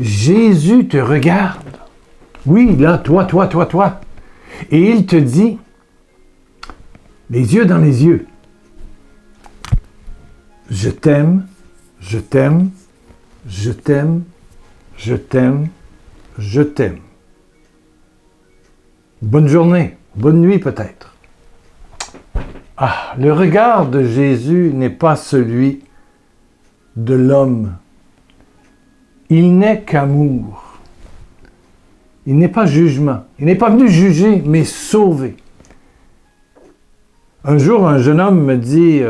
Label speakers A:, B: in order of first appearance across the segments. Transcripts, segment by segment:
A: Jésus te regarde. Oui, là, toi. Et il te dit, les yeux dans les yeux, je t'aime, je t'aime, je t'aime, je t'aime, je t'aime. Bonne journée, bonne nuit peut-être. Ah, le regard de Jésus n'est pas celui de l'homme. Il n'est qu'amour. Il n'est pas jugement. Il n'est pas venu juger, mais sauver. Un jour, un jeune homme me dit,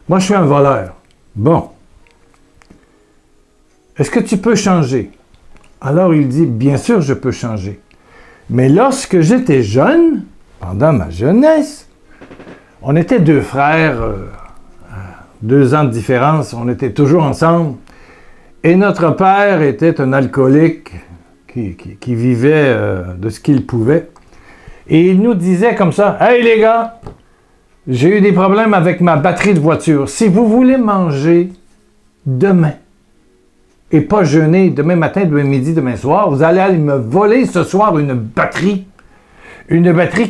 A: moi je suis un voleur. Bon. Est-ce que tu peux changer? Alors il dit, bien sûr je peux changer. Mais lorsque j'étais jeune, pendant ma jeunesse, on était deux frères, 2 ans de différence, on était toujours ensemble. Et notre père était un alcoolique qui vivait de ce qu'il pouvait. Et il nous disait comme ça, « Hey les gars, j'ai eu des problèmes avec ma batterie de voiture. Si vous voulez manger demain, et pas jeûner demain matin, demain midi, demain soir, vous allez aller me voler ce soir une batterie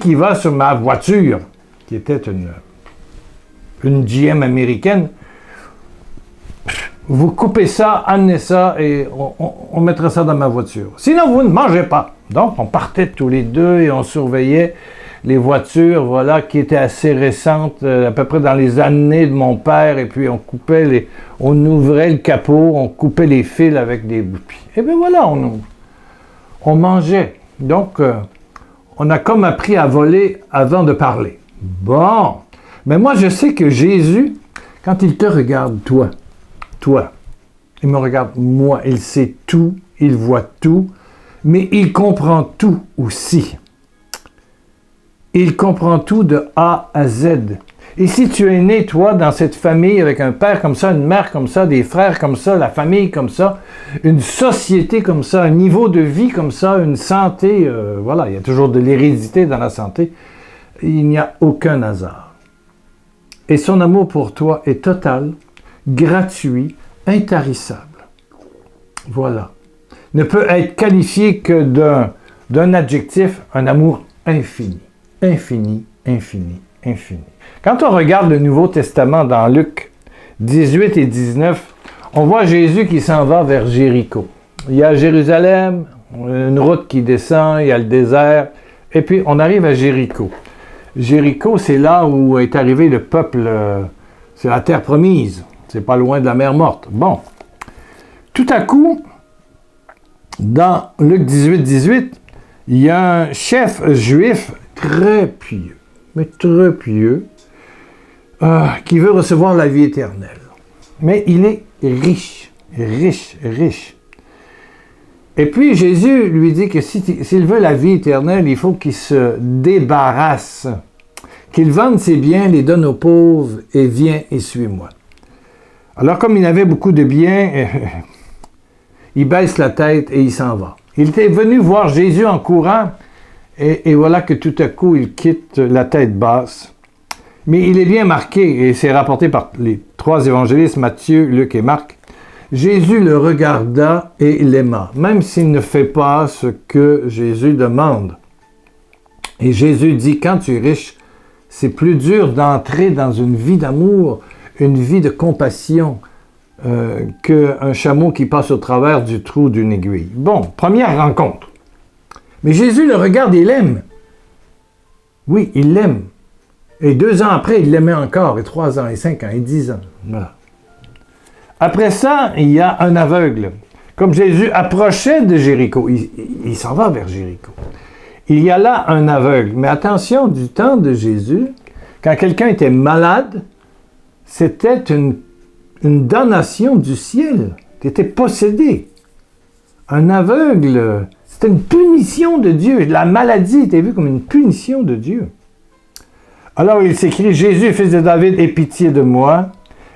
A: qui va sur ma voiture, qui était une GM américaine. Vous coupez ça, amenez ça et on mettra ça dans ma voiture. Sinon, vous ne mangez pas. » Donc, on partait tous les deux et on surveillait les voitures, voilà, qui étaient assez récentes, à peu près dans les années de mon père, et puis on ouvrait le capot, on coupait les fils avec des boupies. Et bien voilà, on mangeait. Donc, on a comme appris à voler avant de parler. Bon, mais moi je sais que Jésus, quand il te regarde, toi, il me regarde moi, il sait tout, il voit tout, mais il comprend tout aussi. Il comprend tout de A à Z. Et si tu es né, toi, dans cette famille, avec un père comme ça, une mère comme ça, des frères comme ça, la famille comme ça, une société comme ça, un niveau de vie comme ça, une santé, voilà, il y a toujours de l'hérédité dans la santé, il n'y a aucun hasard. Et son amour pour toi est total, gratuit, intarissable. Voilà. Ne peut être qualifié que d'un adjectif, un amour infini. Infini, infini, infini. Quand on regarde le Nouveau Testament dans Luc 18 et 19, on voit Jésus qui s'en va vers Jéricho. Il y a Jérusalem, une route qui descend, il y a le désert, et puis on arrive à Jéricho. Jéricho, c'est là où est arrivé le peuple, c'est la terre promise, c'est pas loin de la mer morte. Bon, tout à coup, dans Luc 18, 18, il y a un chef juif très pieux, mais très pieux, qui veut recevoir la vie éternelle. Mais il est riche. Et puis Jésus lui dit que s'il veut la vie éternelle, il faut qu'il se débarrasse, qu'il vende ses biens, les donne aux pauvres et viens et suis-moi. Alors comme il avait beaucoup de biens, il baisse la tête et il s'en va. Il était venu voir Jésus en courant et voilà que tout à coup il quitte la tête basse. Mais il est bien marqué, et c'est rapporté par les 3 évangélistes, Matthieu, Luc et Marc. Jésus le regarda et l'aima, même s'il ne fait pas ce que Jésus demande. Et Jésus dit, quand tu es riche, c'est plus dur d'entrer dans une vie d'amour, une vie de compassion, qu'un chameau qui passe au travers du trou d'une aiguille. Bon, première rencontre. Mais Jésus le regarde et l'aime. Oui, il l'aime. Et 2 ans après, il l'aimait encore, et 3 ans, et 5 ans, et 10 ans. Voilà. Après ça, il y a un aveugle. Comme Jésus approchait de Jéricho, il s'en va vers Jéricho. Il y a là un aveugle. Mais attention, du temps de Jésus, quand quelqu'un était malade, c'était une damnation du ciel. Tu étais possédé. Un aveugle, c'était une punition de Dieu. La maladie était vue comme une punition de Dieu. Alors il s'écrie, Jésus, fils de David, aie pitié de moi.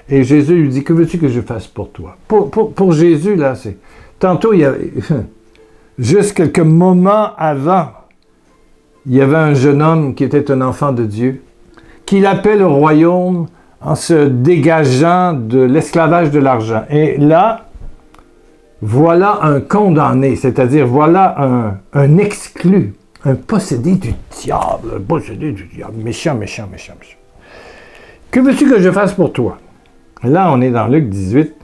A: Et Jésus lui dit, que veux-tu que je fasse pour toi? Pour Jésus, là, c'est... Tantôt, il y avait... Juste quelques moments avant, il y avait un jeune homme qui était un enfant de Dieu, qui appelle au royaume en se dégageant de l'esclavage de l'argent. Et là, Voilà un condamné, c'est-à-dire voilà un exclu, un possédé du diable, méchant, méchant, méchant, méchant. Que veux-tu que je fasse pour toi? Là, on est dans Luc 18,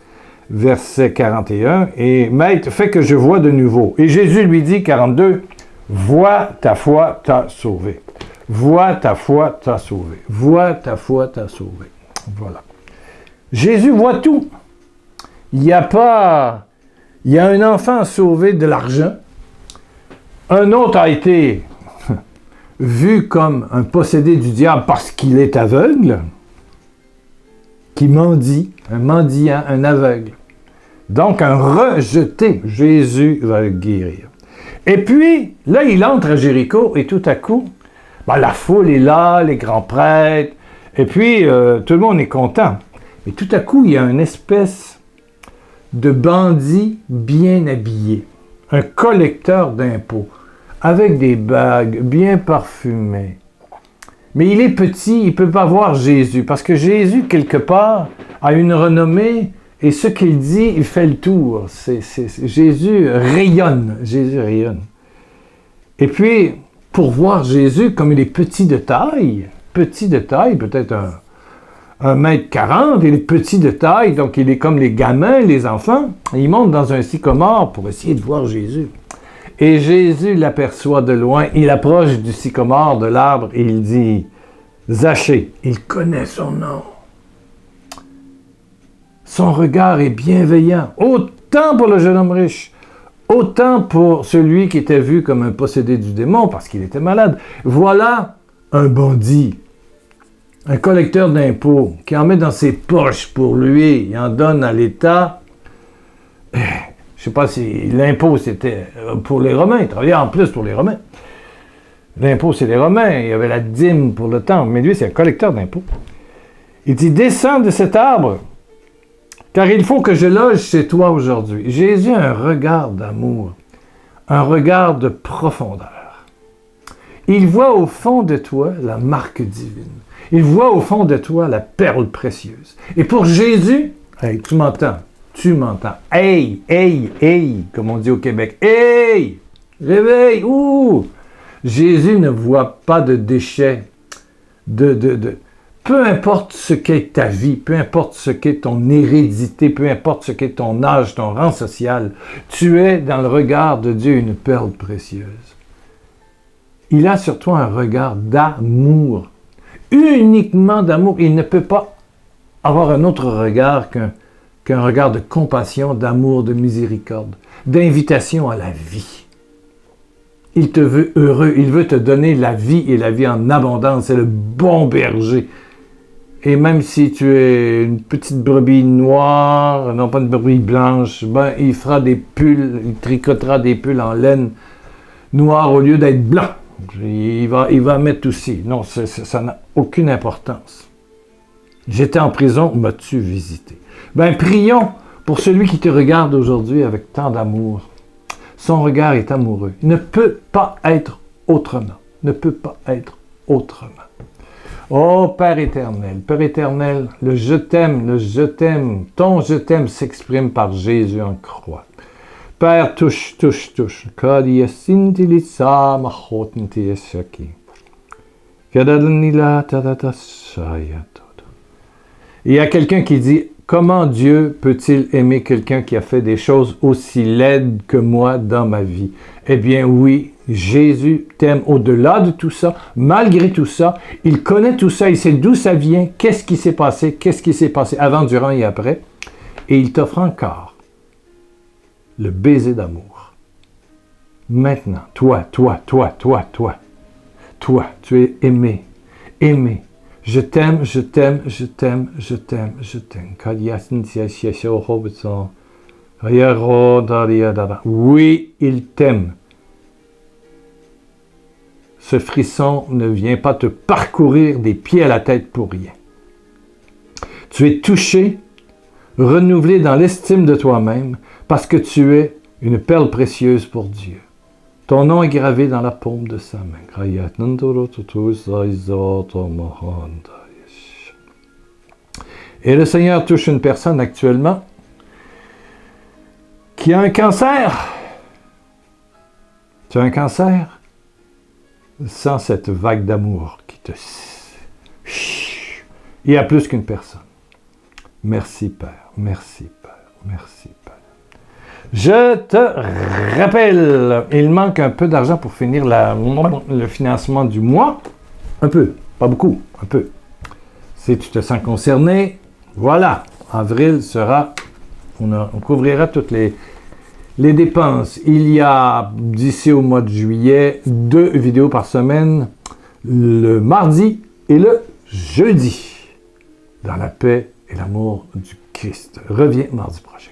A: verset 41, et Maître, fais que je vois de nouveau. Et Jésus lui dit, 42, vois, ta foi t'a sauvé. Vois, ta foi t'a sauvé. Vois, ta foi t'a sauvé. Voilà. Jésus voit tout. Il n'y a pas... Il y a un enfant sauvé de l'argent. Un autre a été vu comme un possédé du diable parce qu'il est aveugle, qui mendie, un mendiant, un aveugle. Donc, un rejeté. Jésus va le guérir. Et puis, là, il entre à Jéricho et tout à coup, la foule est là, les grands prêtres, et puis tout le monde est content. Et tout à coup, il y a une espèce de bandit bien habillé, un collecteur d'impôts, avec des bagues bien parfumées. Mais il est petit, il ne peut pas voir Jésus, parce que Jésus, quelque part, a une renommée, et ce qu'il dit, il fait le tour. Jésus rayonne, Jésus rayonne. Et puis, pour voir Jésus, comme il est petit de taille, peut-être 1,40 m, il est petit de taille, donc il est comme les gamins, les enfants. Il monte dans un sycomore pour essayer de voir Jésus. Et Jésus l'aperçoit de loin, il approche du sycomore, de l'arbre, et il dit, Zachée, il connaît son nom. Son regard est bienveillant, autant pour le jeune homme riche, autant pour celui qui était vu comme un possédé du démon parce qu'il était malade. Voilà un bandit, un collecteur d'impôts qui en met dans ses poches pour lui, il en donne à l'État. Je ne sais pas si l'impôt c'était pour les Romains, il travaillait en plus pour les Romains. L'impôt c'est les Romains, il y avait la dîme pour le temple, mais lui c'est un collecteur d'impôts. Il dit, descends de cet arbre, car il faut que je loge chez toi aujourd'hui. Jésus a un regard d'amour, un regard de profondeur. Il voit au fond de toi la marque divine. Il voit au fond de toi la perle précieuse. Et pour Jésus, hey, tu m'entends, hey, hey, hey, comme on dit au Québec, hey, réveille, ouh. Jésus ne voit pas de déchets, peu importe ce qu'est ta vie, peu importe ce qu'est ton hérédité, peu importe ce qu'est ton âge, ton rang social, tu es dans le regard de Dieu une perle précieuse. Il a sur toi un regard d'amour, uniquement d'amour. Il ne peut pas avoir un autre regard qu'un regard de compassion, d'amour, de miséricorde, d'invitation à la vie. Il te veut heureux, il veut te donner la vie et la vie en abondance. C'est le bon berger. Et même si tu es une petite brebis noire, non pas une brebis blanche, ben il fera des pulls, il tricotera des pulls en laine noire au lieu d'être blanc. Il va mettre aussi. Non, ça n'a aucune importance. J'étais en prison, m'as-tu visité? Ben prions pour celui qui te regarde aujourd'hui avec tant d'amour. Son regard est amoureux. Il ne peut pas être autrement. Ne peut pas être autrement. Oh Père éternel, le je t'aime, ton je t'aime s'exprime par Jésus en croix. Père, touche. Il y a quelqu'un qui dit, comment Dieu peut-il aimer quelqu'un qui a fait des choses aussi laides que moi dans ma vie? Eh bien oui, Jésus t'aime au-delà de tout ça, malgré tout ça, il connaît tout ça, il sait d'où ça vient, qu'est-ce qui s'est passé avant, durant et après, et il t'offre encore le baiser d'amour. Maintenant, toi, tu es aimé. Je t'aime. Oui, il t'aime. Ce frisson ne vient pas te parcourir des pieds à la tête pour rien. Tu es touché, renouvelé dans l'estime de toi-même, parce que tu es une perle précieuse pour Dieu. Ton nom est gravé dans la paume de sa main. Et le Seigneur touche une personne actuellement qui a un cancer. Tu as un cancer? Sans cette vague d'amour qui te... Il y a plus qu'une personne. Merci, Père. Merci, Père. Merci, Père. Je te rappelle, il manque un peu d'argent pour finir le financement du mois. Un peu, pas beaucoup, un peu. Si tu te sens concerné, voilà, avril sera, on couvrira toutes les dépenses. Il y a, d'ici au mois de juillet, 2 vidéos par semaine, le mardi et le jeudi, dans la paix et l'amour du Christ. Reviens mardi prochain.